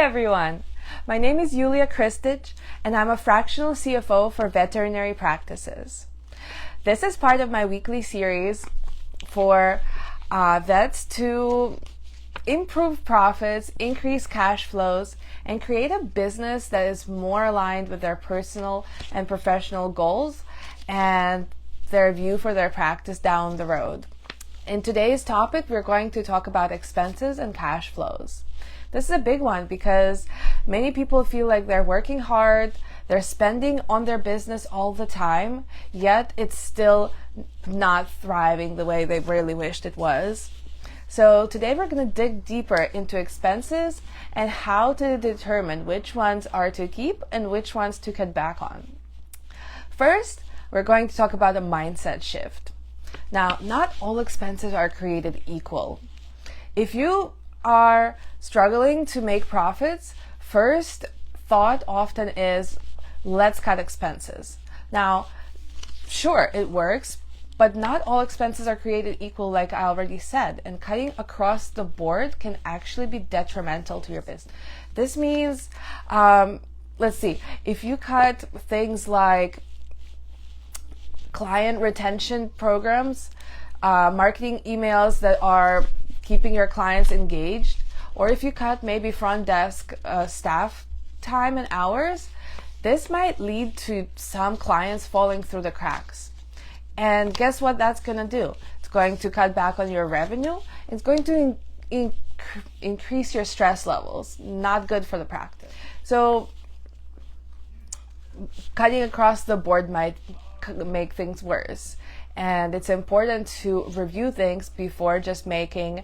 everyone. My name is Julia Kristich, and I'm a fractional CFO for Veterinary Practices. This is part of my weekly series for vets to improve profits, increase cash flows, and create a business that is more aligned with their personal and professional goals and their view for their practice down the road. In today's topic, we're going to talk about expenses and cash flows. This is a big one because many people feel like they're working hard, they're spending on their business all the time, yet it's still not thriving the way they really wished it was. So today we're going to dig deeper into expenses and how to determine which ones are to keep and which ones to cut back on. First, we're going to talk about a mindset shift. Now, not all expenses are created equal. If you are struggling to make profits, first thought often is, let's cut expenses. Now, sure, it works, but not all expenses are created equal, like I already said, and cutting across the board can actually be detrimental to your business. This means, let's see, if you cut things like client retention programs, marketing emails that are keeping your clients engaged, or if you cut maybe front desk staff time and hours, this might lead to some clients falling through the cracks. And guess what that's going to do? It's going to cut back on your revenue. It's going to increase your stress levels. Not good for the practice. So cutting across the board might make things worse, and it's important to review things before just making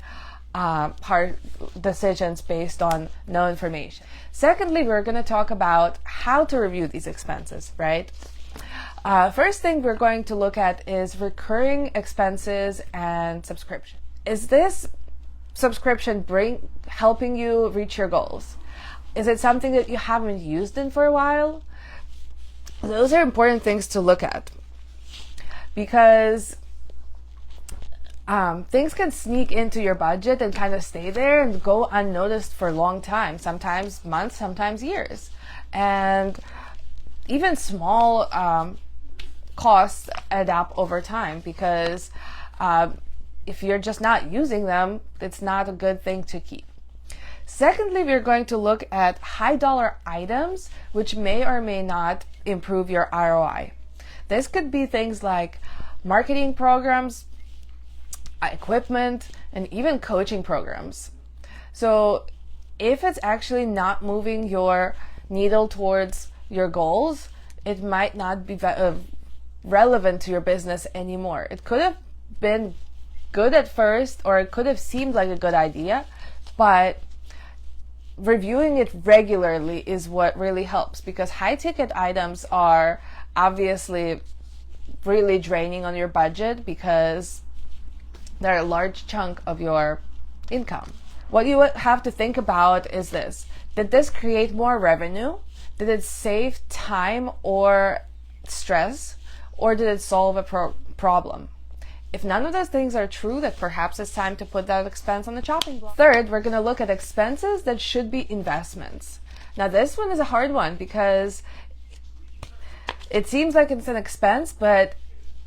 hard decisions based on no information. Secondly, we're going to talk about how to review these expenses, right? First thing we're going to look at is recurring expenses and subscription. Is this subscription helping you reach your goals? Is it something that you haven't used in for a while? Those are important things to look at because things can sneak into your budget and kind of stay there and go unnoticed for a long time, sometimes months, sometimes years. And even small costs add up over time because if you're just not using them, it's not a good thing to keep. Secondly, we're going to look at high dollar items which may or may not improve your ROI. This could be things like marketing programs, equipment, and even coaching programs. So if it's actually not moving your needle towards your goals, it might not be relevant to your business anymore. It could have been good at first, or it could have seemed like a good idea, but reviewing it regularly is what really helps, because high ticket items are obviously really draining on your budget because they're a large chunk of your income. What you have to think about is this: did this create more revenue? Did it save time or stress? Or did it solve a problem? If none of those things are true, then perhaps it's time to put that expense on the chopping block. Third, we're going to look at expenses that should be investments. Now, this one is a hard one because it seems like it's an expense, but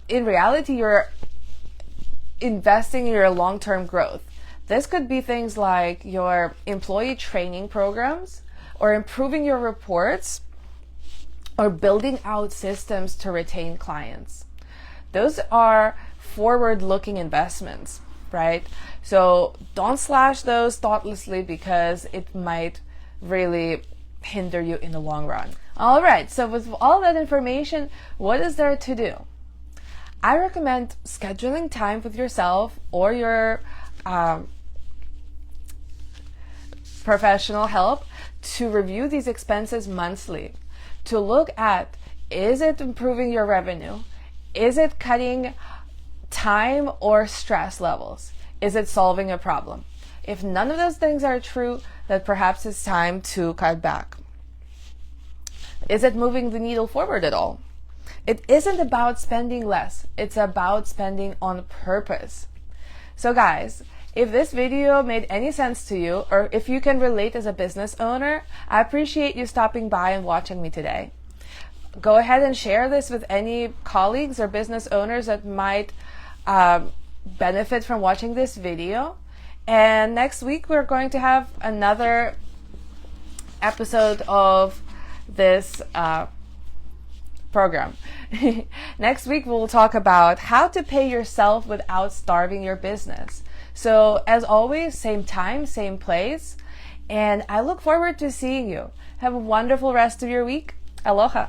in reality, you're investing in your long-term growth. This could be things like your employee training programs, or improving your reports, or building out systems to retain clients. Those are forward-looking investments, right? So don't slash those thoughtlessly because it might really hinder you in the long run. All right, so with all that information, what is there to do? I recommend scheduling time with yourself or your professional help to review these expenses monthly, to look at, is it improving your revenue? Is it cutting time or stress levels? Is it solving a problem? If none of those things are true, then perhaps it's time to cut back. Is it moving the needle forward at all? It isn't about spending less. It's about spending on purpose. So guys, if this video made any sense to you, or if you can relate as a business owner, I appreciate you stopping by and watching me today. Go ahead and share this with any colleagues or business owners that might benefit from watching this video. And next week, we're going to have another episode of this program. Next week, we'll talk about how to pay yourself without starving your business. So as always, same time, same place. And I look forward to seeing you. Have a wonderful rest of your week. Aloha.